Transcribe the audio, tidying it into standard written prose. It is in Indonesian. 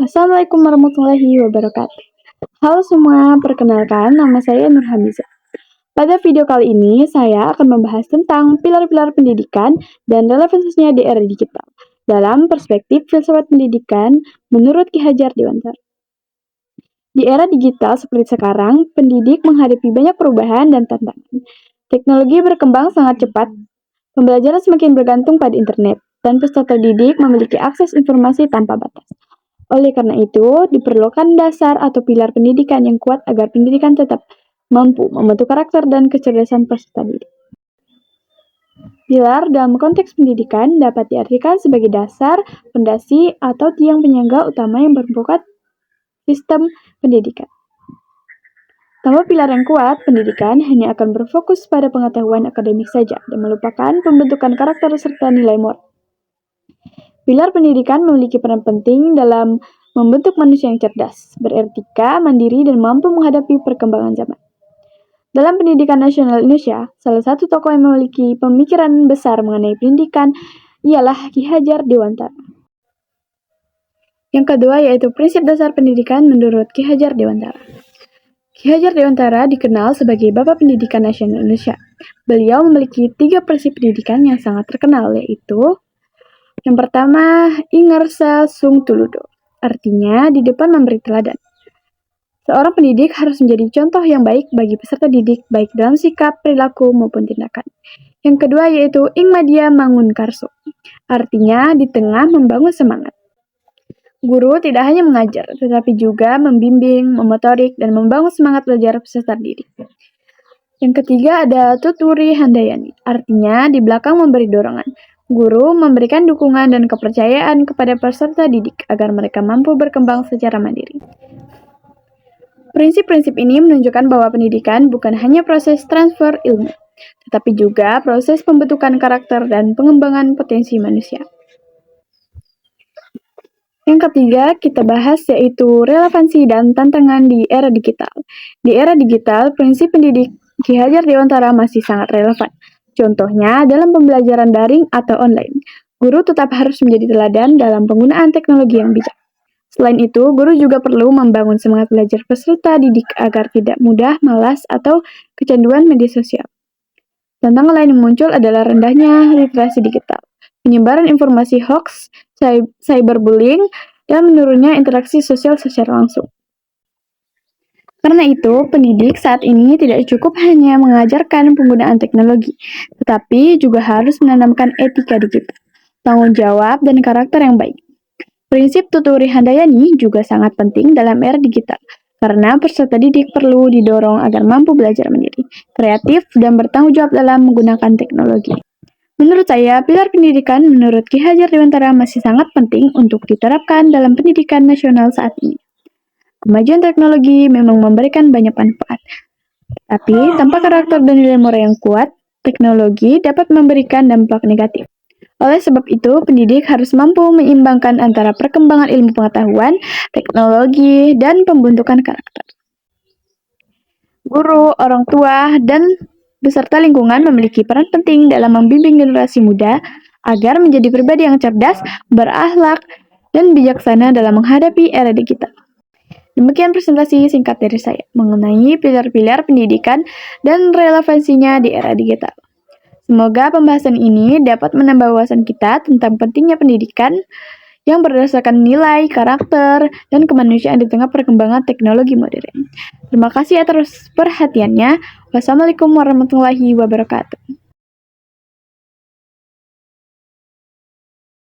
Assalamualaikum warahmatullahi wabarakatuh. Halo semua, perkenalkan nama saya Nur Hamiza. Pada video kali ini, saya akan membahas tentang pilar-pilar pendidikan dan relevansinya di era digital dalam perspektif filsafat pendidikan menurut Ki Hajar Dewantara. Di era digital seperti sekarang, pendidik menghadapi banyak perubahan dan tantangan. Teknologi berkembang sangat cepat, pembelajaran semakin bergantung pada internet, dan peserta didik memiliki akses informasi tanpa batas. Oleh karena itu, diperlukan dasar atau pilar pendidikan yang kuat agar pendidikan tetap mampu membentuk karakter dan kecerdasan peserta didik. Pilar dalam konteks pendidikan dapat diartikan sebagai dasar, fondasi, atau tiang penyangga utama yang memperkuat sistem pendidikan. Tanpa pilar yang kuat, pendidikan hanya akan berfokus pada pengetahuan akademik saja dan melupakan pembentukan karakter serta nilai moral. Pilar pendidikan memiliki peran penting dalam membentuk manusia yang cerdas, beretika, mandiri, dan mampu menghadapi perkembangan zaman. Dalam pendidikan nasional Indonesia, salah satu tokoh yang memiliki pemikiran besar mengenai pendidikan ialah Ki Hajar Dewantara. Yang kedua yaitu prinsip dasar pendidikan menurut Ki Hajar Dewantara. Ki Hajar Dewantara dikenal sebagai Bapak Pendidikan Nasional Indonesia. Beliau memiliki 3 prinsip pendidikan yang sangat terkenal, yaitu yang pertama, Ingarsa Sung Tuludo, artinya di depan memberi teladan. Seorang pendidik harus menjadi contoh yang baik bagi peserta didik, baik dalam sikap, perilaku, maupun tindakan. Yang kedua yaitu Ingmadia Mangun Karso, artinya di tengah membangun semangat. Guru tidak hanya mengajar, tetapi juga membimbing, memotorik, dan membangun semangat belajar peserta didik. Yang ketiga ada Tuturi Handayani, artinya di belakang memberi dorongan. Guru memberikan dukungan dan kepercayaan kepada peserta didik agar mereka mampu berkembang secara mandiri. Prinsip-prinsip ini menunjukkan bahwa pendidikan bukan hanya proses transfer ilmu, tetapi juga proses pembentukan karakter dan pengembangan potensi manusia. Yang ketiga, kita bahas yaitu relevansi dan tantangan di era digital. Di era digital, prinsip pendidik Ki Hajar Dewantara masih sangat relevan. Contohnya, dalam pembelajaran daring atau online, guru tetap harus menjadi teladan dalam penggunaan teknologi yang bijak. Selain itu, guru juga perlu membangun semangat belajar peserta didik agar tidak mudah malas atau kecanduan media sosial. Tantangan lain yang muncul adalah rendahnya literasi digital, penyebaran informasi hoax, cyberbullying, dan menurunnya interaksi sosial secara langsung. Karena itu, pendidik saat ini tidak cukup hanya mengajarkan penggunaan teknologi, tetapi juga harus menanamkan etika digital, tanggung jawab, dan karakter yang baik. Prinsip Tuturi Handayani juga sangat penting dalam era digital, karena peserta didik perlu didorong agar mampu belajar mandiri, kreatif, dan bertanggung jawab dalam menggunakan teknologi. Menurut saya, pilar pendidikan menurut Ki Hajar Dewantara masih sangat penting untuk diterapkan dalam pendidikan nasional saat ini. Kemajuan teknologi memang memberikan banyak manfaat, tapi tanpa karakter dan nilai moral yang kuat, teknologi dapat memberikan dampak negatif. Oleh sebab itu, pendidik harus mampu menyeimbangkan antara perkembangan ilmu pengetahuan, teknologi, dan pembentukan karakter. Guru, orang tua, dan beserta lingkungan memiliki peran penting dalam membimbing generasi muda agar menjadi pribadi yang cerdas, berakhlak, dan bijaksana dalam menghadapi era digital. Demikian presentasi singkat dari saya mengenai pilar-pilar pendidikan dan relevansinya di era digital. Semoga pembahasan ini dapat menambah wawasan kita tentang pentingnya pendidikan yang berdasarkan nilai, karakter, dan kemanusiaan di tengah perkembangan teknologi modern. Terima kasih atas perhatiannya. Wassalamualaikum warahmatullahi wabarakatuh.